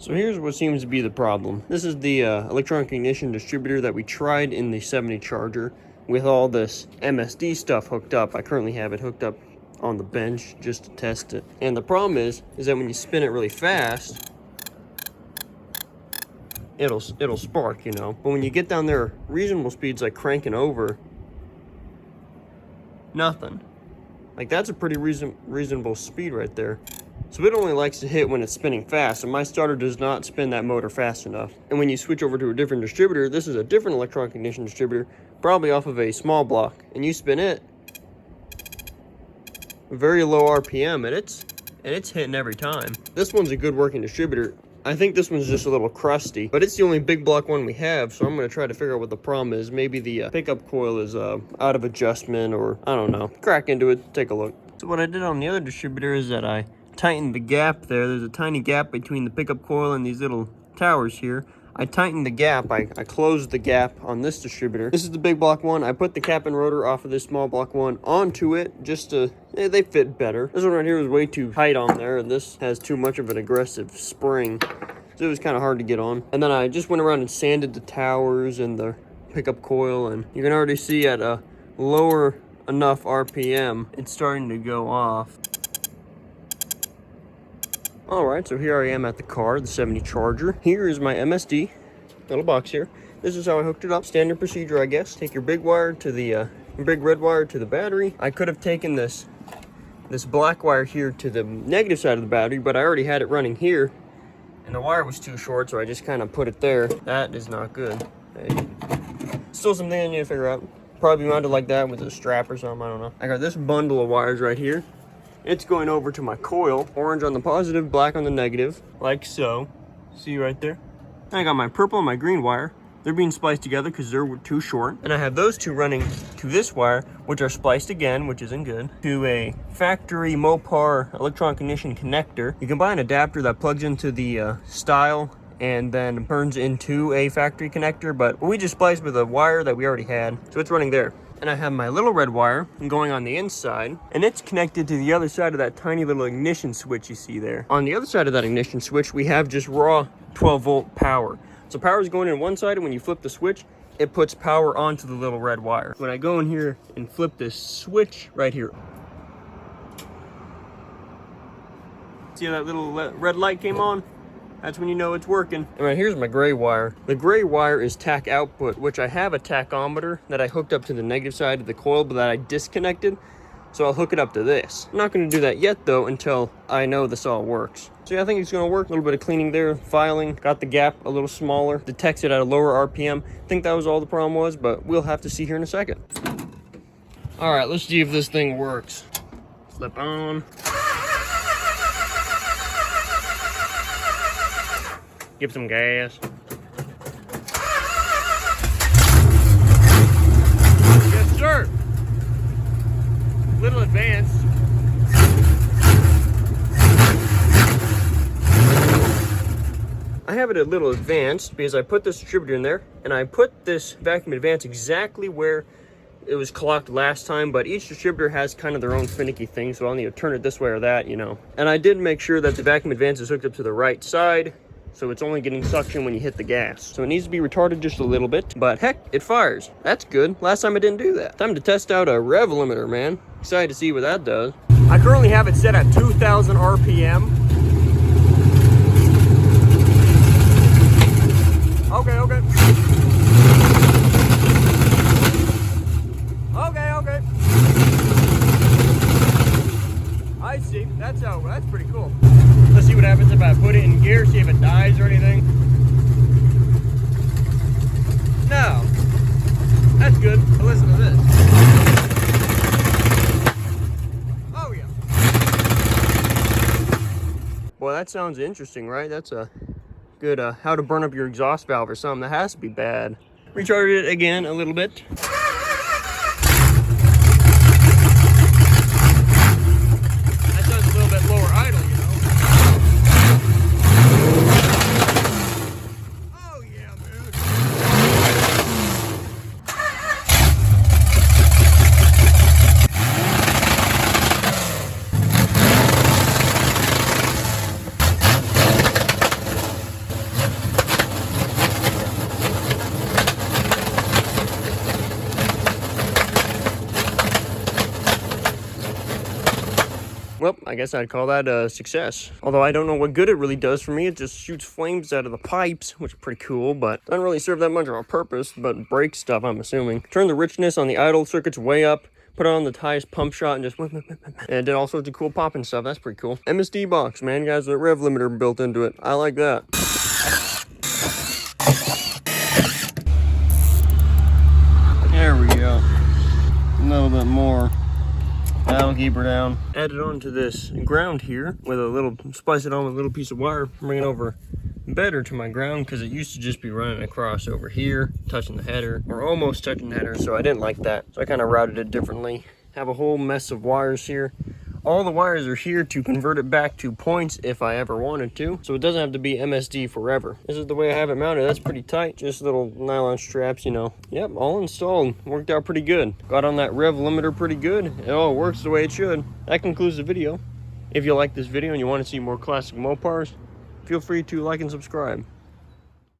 So here's what seems to be the problem. This is the electronic ignition distributor that we tried in the 70 Charger with all this MSD stuff hooked up. I currently have it hooked up on the bench just to test it. And the problem is that when you spin it really fast, it'll spark, you know. But when you get down there reasonable speeds like cranking over, nothing. Like that's a pretty reasonable speed right there. So it only likes to hit when it's spinning fast, and my starter does not spin that motor fast enough. And when you switch over to a different distributor, this is a different electronic ignition distributor, probably off of a small block, and you spin it, very low RPM, and it's hitting every time. This one's a good working distributor. I think this one's just a little crusty, but it's the only big block one we have, so I'm going to try to figure out what the problem is. Maybe the pickup coil is out of adjustment, or I don't know. Crack into it, take a look. So what I did on the other distributor is that I tightened the gap there. There's a tiny gap between the pickup coil and these little towers here. I tightened the gap. I closed the gap on this distributor. This is the big block one. I put the cap and rotor off of this small block one onto it just to, they fit better. This one right here was way too tight on there, and this has too much of an aggressive spring, so it was kind of hard to get on. And then I just went around and sanded the towers and the pickup coil, and you can already see at a lower enough RPM, it's starting to go off. Alright, so here I am at the car, the 70 Charger. Here is my MSD, little box here. This is how I hooked it up. Standard procedure, I guess. Take your big wire to the, big red wire to the battery. I could have taken this black wire here to the negative side of the battery, but I already had it running here, and the wire was too short, so I just kind of put it there. That is not good. Hey. Still something I need to figure out. Probably mounted like that with a strap or something, I don't know. I got this bundle of wires right here. It's going over to my coil, orange on the positive, black on the negative, like so. See right there? And I got my purple and my green wire. They're being spliced together because they're too short. And I have those two running to this wire, which are spliced again, which isn't good, to a factory Mopar electronic ignition connector. You can buy an adapter that plugs into the style and then turns into a factory connector, but we just spliced with a wire that we already had, so it's running there. And I have my little red wire going on the inside, and it's connected to the other side of that tiny little ignition switch you see there. On the other side of that ignition switch, we have just raw 12-volt power. So power is going in one side, and when you flip the switch, it puts power onto the little red wire. When I go in here and flip this switch right here, see how that little red light came on? That's when you know it's working. And right here's my gray wire. The gray wire is tack output, which I have a tachometer that I hooked up to the negative side of the coil, but that I disconnected. So I'll hook it up to this. I'm not gonna do that yet though until I know this all works. So yeah, I think it's gonna work. A little bit of cleaning there, filing, got the gap a little smaller, detects it at a lower RPM. I think that was all the problem was, but we'll have to see here in a second. All right, let's see if this thing works. Flip on. Give some gas. Yes, sir. Little advanced. I have it a little advanced because I put this distributor in there, and I put this vacuum advance exactly where it was clocked last time, but each distributor has kind of their own finicky thing, so I'll need to turn it this way or that, you know. And I did make sure that the vacuum advance is hooked up to the right side, so it's only getting suction when you hit the gas. So it needs to be retarded just a little bit, but heck, it fires. That's good. Last time I didn't do that. Time to test out a rev limiter, man. Excited to see what that does. I currently have it set at 2,000 RPM. Okay. Okay. I see. That's pretty cool. Let's see what happens if I put it in gear, see if it dies or anything. No. That's good. But listen to this. Oh, yeah. Boy, that sounds interesting, right? That's a good how to burn up your exhaust valve or something. That has to be bad. Recharge it again a little bit. Well, I guess I'd call that a success. Although I don't know what good it really does for me. It just shoots flames out of the pipes, which is pretty cool, but doesn't really serve that much of a purpose, but breaks stuff, I'm assuming. Turn the richness on the idle circuits way up, put it on the highest pump shot, and just and it did all sorts of cool popping stuff. That's pretty cool. MSD box, man, guys, the rev limiter built into it. I like that. There we go. A little bit more. That'll keep her down. Add it onto this ground here with a little, splice it on with a little piece of wire, bring it over better to my ground, because it used to just be running across over here, touching the header, or almost touching the header, so I didn't like that. So I kind of routed it differently. Have a whole mess of wires here. All the wires are here to convert it back to points if I ever wanted to, so it doesn't have to be MSD forever. This is the way I have it mounted. That's pretty tight. Just little nylon straps, you know. Yep, all installed. Worked out pretty good. Got on that rev limiter pretty good. It all works the way it should. That concludes the video. If you like this video and you want to see more classic Mopars, feel free to like and subscribe.